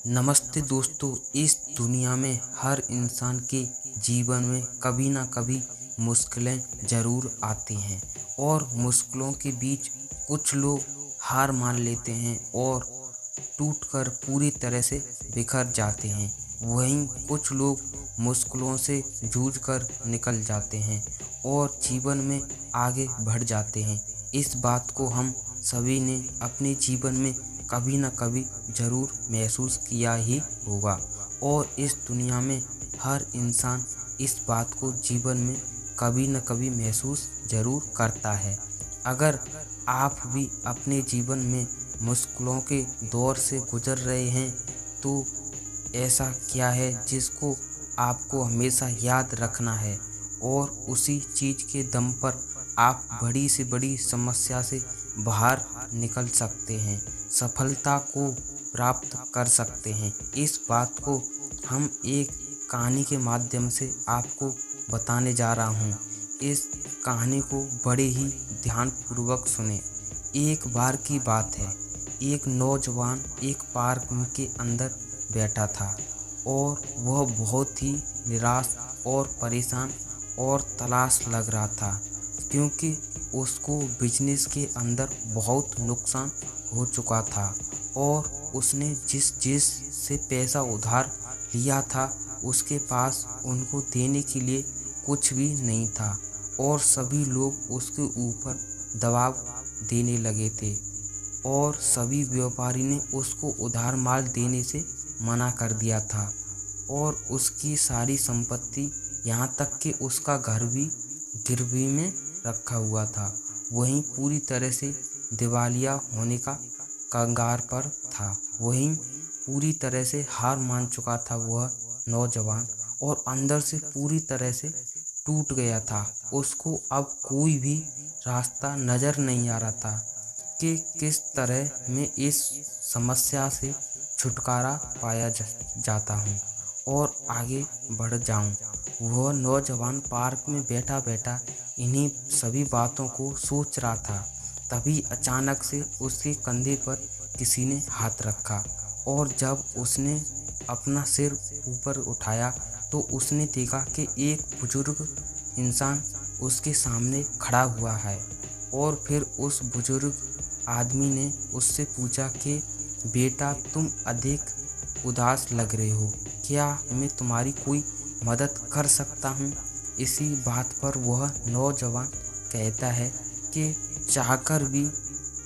नमस्ते दोस्तों। इस दुनिया में हर इंसान के जीवन में कभी ना कभी मुश्किलें ज़रूर आती हैं और मुश्किलों के बीच कुछ लोग हार मान लेते हैं और टूटकर पूरी तरह से बिखर जाते हैं। वहीं कुछ लोग मुश्किलों से जूझकर निकल जाते हैं और जीवन में आगे बढ़ जाते हैं। इस बात को हम सभी ने अपने जीवन में कभी न कभी ज़रूर महसूस किया ही होगा और इस दुनिया में हर इंसान इस बात को जीवन में कभी न कभी महसूस ज़रूर करता है। अगर आप भी अपने जीवन में मुश्किलों के दौर से गुजर रहे हैं तो ऐसा क्या है जिसको आपको हमेशा याद रखना है और उसी चीज़ के दम पर आप बड़ी से बड़ी समस्या से बाहर निकल सकते हैं, सफलता को प्राप्त कर सकते हैं। इस बात को हम एक कहानी के माध्यम से आपको बताने जा रहा हूँ। इस कहानी को बड़े ही ध्यानपूर्वक सुने। एक बार की बात है, एक नौजवान एक पार्क के अंदर बैठा था और वह बहुत ही निराश और परेशान और तलाश लग रहा था क्योंकि उसको बिजनेस के अंदर बहुत नुकसान हो चुका था और उसने जिस चीज़ से पैसा उधार लिया था उसके पास उनको देने के लिए कुछ भी नहीं था और सभी लोग उसके ऊपर दबाव देने लगे थे और सभी व्यापारी ने उसको उधार माल देने से मना कर दिया था और उसकी सारी संपत्ति यहाँ तक कि उसका घर भी गिरवी में रखा हुआ था। वहीं पूरी तरह से दिवालिया होने का कगार पर था। वहीं पूरी तरह से हार मान चुका था वह नौजवान और अंदर से पूरी तरह से टूट गया था। उसको अब कोई भी रास्ता नज़र नहीं आ रहा था कि किस तरह मैं इस समस्या से छुटकारा पाया जाता हूँ और आगे बढ़ जाऊँ। वह नौजवान पार्क में बैठा बैठा इन्हीं सभी बातों को सोच रहा था। तभी अचानक से उसके कंधे पर किसी ने हाथ रखा और जब उसने अपना सिर ऊपर उठाया तो उसने देखा कि एक बुजुर्ग इंसान उसके सामने खड़ा हुआ है और फिर उस बुजुर्ग आदमी ने उससे पूछा कि बेटा, तुम अधिक उदास लग रहे हो, क्या मैं तुम्हारी कोई मदद कर सकता हूँ? इसी बात पर वह नौजवान कहता है कि चाहकर भी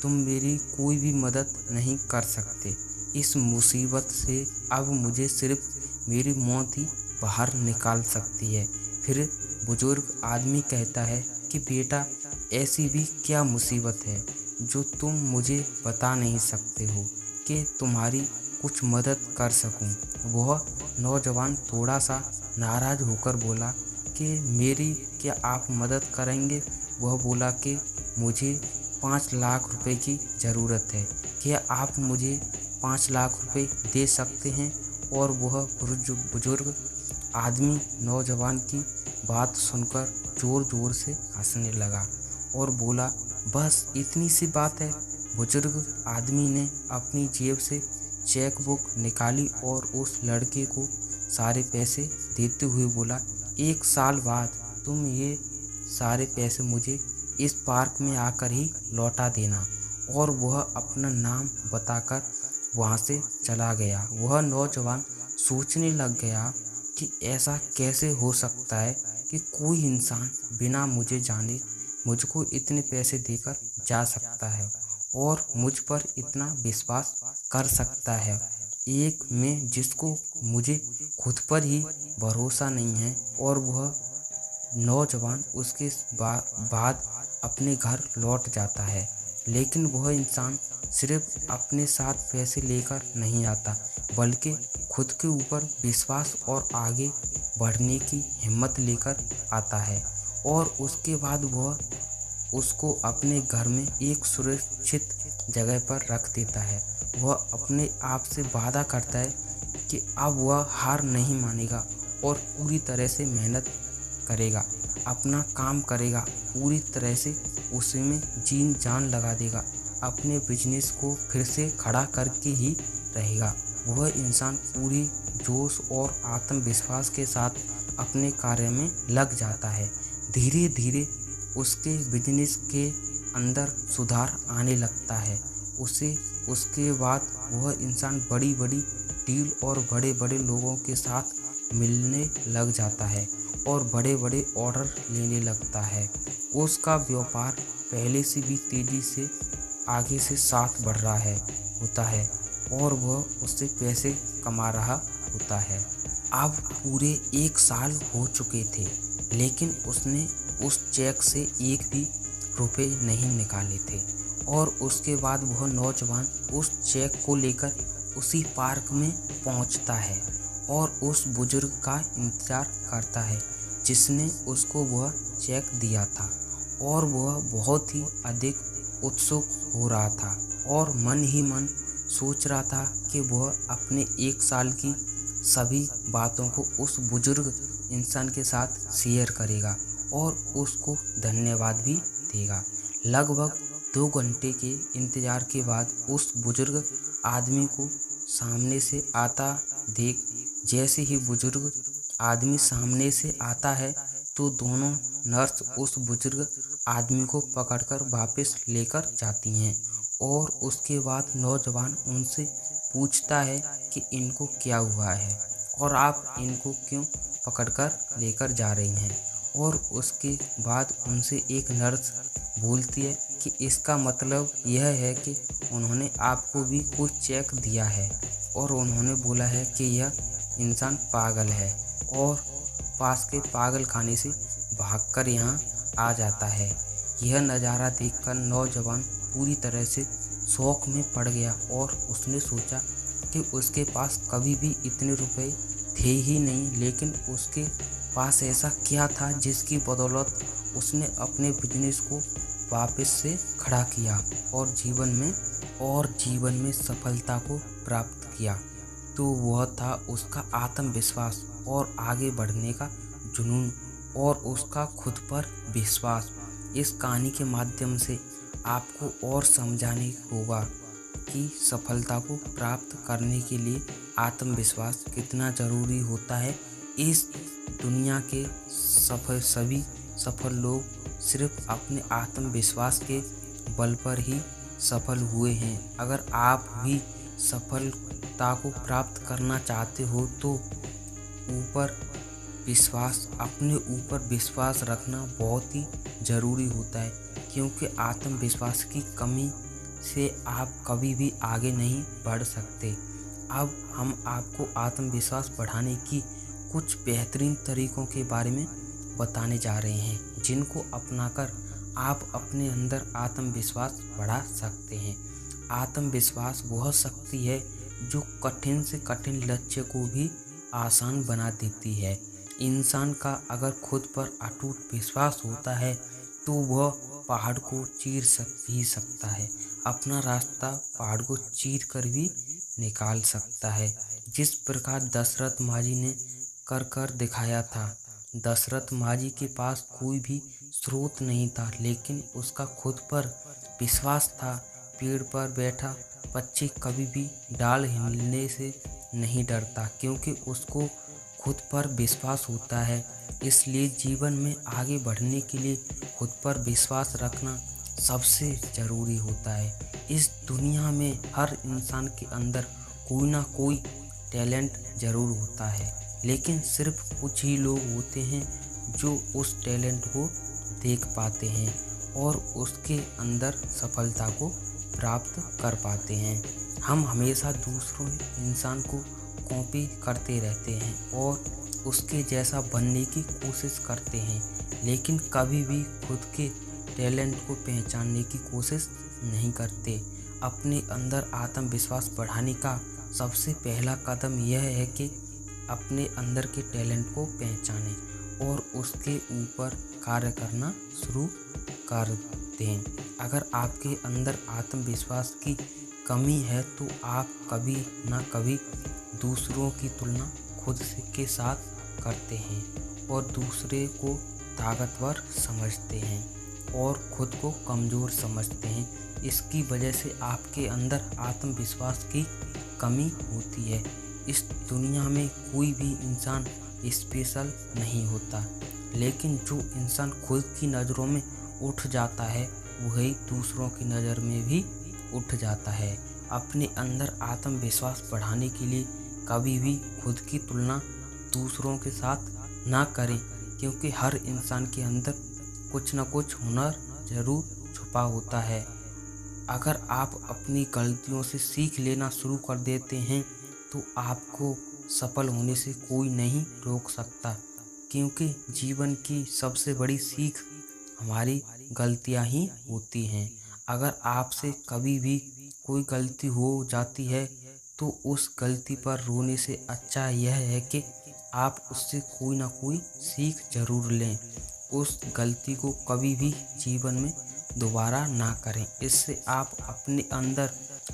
तुम मेरी कोई भी मदद नहीं कर सकते। इस मुसीबत से अब मुझे सिर्फ मेरी मौत ही बाहर निकाल सकती है। फिर बुजुर्ग आदमी कहता है कि बेटा, ऐसी भी क्या मुसीबत है जो तुम मुझे बता नहीं सकते हो कि तुम्हारी कुछ मदद कर सकूं। वह नौजवान थोड़ा सा नाराज़ होकर बोला कि मेरी क्या आप मदद करेंगे? वह बोला कि मुझे 5 लाख रुपए की ज़रूरत है, क्या आप मुझे 5 लाख रुपए दे सकते हैं? और वह बुजुर्ग आदमी नौजवान की बात सुनकर ज़ोर ज़ोर से हंसने लगा और बोला, बस इतनी सी बात है? बुजुर्ग आदमी ने अपनी जेब से चेक बुक निकाली और उस लड़के को सारे पैसे देते हुए बोला, 1 साल बाद तुम ये सारे पैसे मुझे इस पार्क में आकर ही लौटा देना। और वह अपना नाम बताकर वहाँ से चला गया। वह नौजवान सोचने लग गया कि ऐसा कैसे हो सकता है कि कोई इंसान बिना मुझे जाने मुझको इतने पैसे देकर जा सकता है और मुझ पर इतना विश्वास कर सकता है। एक मैं जिसको मुझे खुद पर ही भरोसा नहीं है। और वह नौजवान उसके बाद अपने घर लौट जाता है, लेकिन वह इंसान सिर्फ अपने साथ पैसे लेकर नहीं आता बल्कि खुद के ऊपर विश्वास और आगे बढ़ने की हिम्मत लेकर आता है। और उसके बाद वह उसको अपने घर में एक सुरक्षित जगह पर रख देता है। वह अपने आप से वादा करता है कि अब वह हार नहीं मानेगा और पूरी तरह से मेहनत करेगा, अपना काम करेगा, पूरी तरह से उसी में जान लगा देगा, अपने बिजनेस को फिर से खड़ा करके ही रहेगा। वह इंसान पूरी जोश और आत्मविश्वास के साथ अपने कार्य में लग जाता है। धीरे धीरे उसके बिजनेस के अंदर सुधार आने लगता है। उसके बाद वह इंसान बड़ी बड़ी डील और बड़े बड़े लोगों के साथ मिलने लग जाता है और बड़े बड़े ऑर्डर लेने लगता है। उसका व्यापार पहले से भी तेजी से आगे से साथ बढ़ रहा होता है और वह उससे पैसे कमा रहा होता है। अब पूरे 1 साल हो चुके थे, लेकिन उसने उस चेक से एक भी रुपए नहीं निकाले थे और उसके बाद वह नौजवान उस चेक को लेकर उसी पार्क में पहुंचता है और उस बुजुर्ग का इंतजार करता है जिसने उसको वह चेक दिया था और वह बहुत ही अधिक उत्सुक हो रहा था और मन ही मन सोच रहा था कि वह अपने 1 साल की सभी बातों को उस बुजुर्ग इंसान के साथ शेयर करेगा और उसको धन्यवाद भी देगा। लगभग 2 घंटे के इंतजार के बाद उस बुजुर्ग आदमी को सामने से आता देख जैसे ही बुजुर्ग आदमी सामने से आता है तो दोनों नर्स उस बुजुर्ग आदमी को पकड़कर वापस लेकर जाती हैं और उसके बाद नौजवान उनसे पूछता है कि इनको क्या हुआ है और आप इनको क्यों पकड़कर लेकर जा रही हैं। और उसके बाद उनसे एक नर्स बोलती है कि इसका मतलब यह है कि उन्होंने आपको भी कुछ चेक दिया है और उन्होंने बोला है कि यह इंसान पागल है और पास के पागल खाने से भागकर यहाँ आ जाता है। यह नज़ारा देखकर नौजवान पूरी तरह से शौक में पड़ गया और उसने सोचा कि उसके पास कभी भी इतने रुपए थे ही नहीं, लेकिन उसके पास ऐसा क्या था जिसकी बदौलत उसने अपने बिजनेस को वापस से खड़ा किया और जीवन में सफलता को प्राप्त किया। तो वह था उसका आत्मविश्वास और आगे बढ़ने का जुनून और उसका खुद पर विश्वास। इस कहानी के माध्यम से आपको और समझाने होगा कि सफलता को प्राप्त करने के लिए आत्मविश्वास कितना ज़रूरी होता है। इस दुनिया के सभी सफल लोग सिर्फ अपने आत्मविश्वास के बल पर ही सफल हुए हैं। अगर आप भी सफलता को प्राप्त करना चाहते हो तो अपने ऊपर विश्वास रखना बहुत ही ज़रूरी होता है, क्योंकि आत्मविश्वास की कमी से आप कभी भी आगे नहीं बढ़ सकते। अब हम आपको आत्मविश्वास बढ़ाने की कुछ बेहतरीन तरीकों के बारे में बताने जा रहे हैं, जिनको अपनाकर आप अपने अंदर आत्मविश्वास बढ़ा सकते हैं। आत्मविश्वास वह शक्ति है जो कठिन से कठिन लक्ष्य को भी आसान बना देती है। इंसान का अगर खुद पर अटूट विश्वास होता है तो वह पहाड़ को चीर भी सकता है, अपना रास्ता पहाड़ को चीर कर भी निकाल सकता है। जिस प्रकार दशरथ मांझी ने कर दिखाया था। दशरथ मांझी के पास कोई भी स्रोत नहीं था, लेकिन उसका खुद पर विश्वास था। पेड़ पर बैठा पक्षी कभी भी डाल हिलने से नहीं डरता, क्योंकि उसको खुद पर विश्वास होता है। इसलिए जीवन में आगे बढ़ने के लिए खुद पर विश्वास रखना सबसे ज़रूरी होता है। इस दुनिया में हर इंसान के अंदर कोई ना कोई टैलेंट ज़रूर होता है, लेकिन सिर्फ कुछ ही लोग होते हैं जो उस टैलेंट को देख पाते हैं और उसके अंदर सफलता को प्राप्त कर पाते हैं। हम हमेशा दूसरों इंसान को कॉपी करते रहते हैं और उसके जैसा बनने की कोशिश करते हैं, लेकिन कभी भी खुद के टैलेंट को पहचानने की कोशिश नहीं करते। अपने अंदर आत्मविश्वास बढ़ाने का सबसे पहला कदम यह है कि अपने अंदर के टैलेंट को पहचानें और उसके ऊपर कार्य करना शुरू कर दें। अगर आपके अंदर आत्मविश्वास की कमी है तो आप कभी ना कभी दूसरों की तुलना खुद के साथ करते हैं और दूसरे को ताकतवर समझते हैं और खुद को कमज़ोर समझते हैं। इसकी वजह से आपके अंदर आत्मविश्वास की कमी होती है। इस दुनिया में कोई भी इंसान स्पेशल नहीं होता, लेकिन जो इंसान खुद की नज़रों में उठ जाता है वही दूसरों की नज़र में भी उठ जाता है। अपने अंदर आत्मविश्वास बढ़ाने के लिए कभी भी खुद की तुलना दूसरों के साथ ना करें, क्योंकि हर इंसान के अंदर कुछ न कुछ हुनर जरूर छुपा होता है। अगर आप अपनी गलतियों से सीख लेना शुरू कर देते हैं तो आपको सफल होने से कोई नहीं रोक सकता, क्योंकि जीवन की सबसे बड़ी सीख हमारी गलतियां ही होती हैं। अगर आपसे कभी भी कोई गलती हो जाती है तो उस गलती पर रोने से अच्छा यह है कि आप उससे कोई ना कोई सीख जरूर लें। उस गलती को कभी भी जीवन में दोबारा ना करें। इससे आप अपने अंदर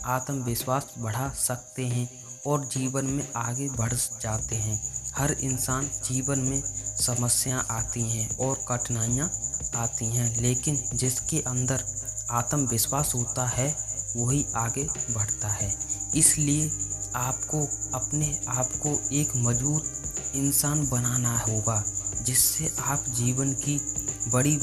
आत्मविश्वास बढ़ा सकते हैं और जीवन में आगे बढ़ जाते हैं। हर इंसान जीवन में समस्याएं आती हैं और कठिनाइयां आती हैं, लेकिन जिसके अंदर आत्मविश्वास होता है वही आगे बढ़ता है। इसलिए आपको अपने आप को एक मजबूत इंसान बनाना होगा, जिससे आप जीवन की बड़ी